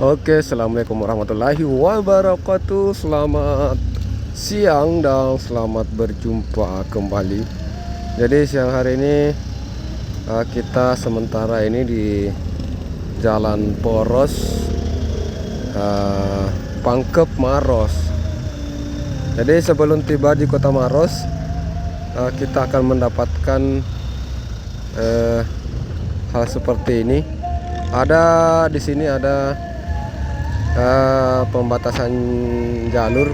Oke, assalamualaikum warahmatullahi wabarakatuh. Selamat siang dan selamat berjumpa kembali. Jadi siang hari ini kita sementara ini di Jalan Poros, Pangkep Maros. Jadi sebelum tiba di Kota Maros, kita akan mendapatkan hal seperti ini. Di sini ada pembatasan jalur,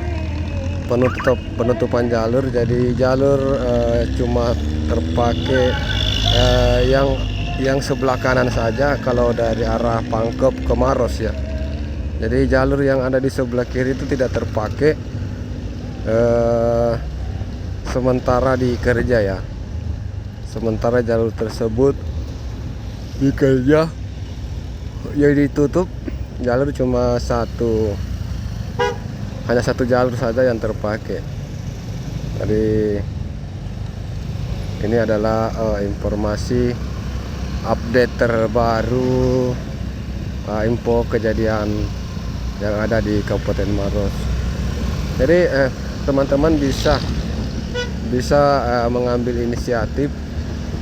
penutupan jalur. Jadi jalur cuma terpakai yang sebelah kanan saja kalau dari arah Pangkep ke Maros ya. Jadi jalur yang ada di sebelah kiri itu tidak terpakai sementara dikerja ya. Sementara jalur tersebut dikerja, yang ditutup. Jalur cuma hanya satu jalur saja yang terpakai. Jadi ini adalah informasi update terbaru, info kejadian yang ada di Kabupaten Maros. Jadi teman-teman bisa mengambil inisiatif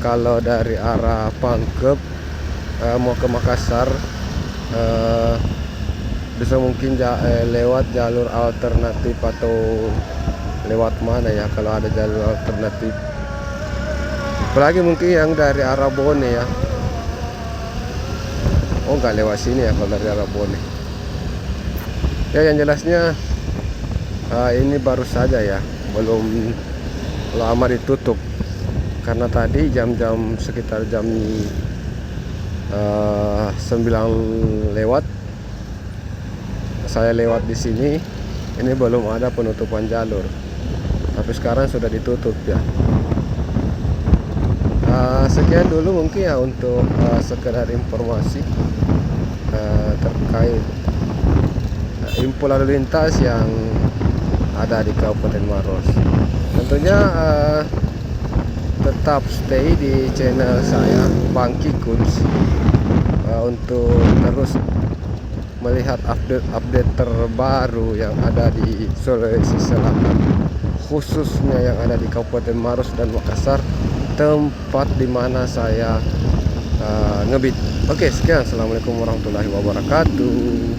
kalau dari arah Pangkep mau ke Makassar, bisa mungkin lewat jalur alternatif atau lewat mana ya kalau ada jalur alternatif. Apalagi mungkin yang dari arah Bone ya. Oh, nggak lewat sini ya kalau dari arah Bone. Ya, yang jelasnya ini baru saja ya, belum lama ditutup. Karena tadi sekitar jam 9 lewat, saya lewat di sini, ini belum ada penutupan jalur, tapi sekarang sudah ditutup ya. Sekian dulu mungkin ya untuk sekedar informasi terkait info lalu lintas yang ada di Kabupaten Maros. Tentunya tetap stay di channel saya Bangki Kunz untuk terus melihat update terbaru yang ada di Sulawesi Selatan, khususnya yang ada di Kabupaten Maros dan Makassar, tempat dimana saya ngebit. Oke, sekian. Assalamualaikum warahmatullahi wabarakatuh.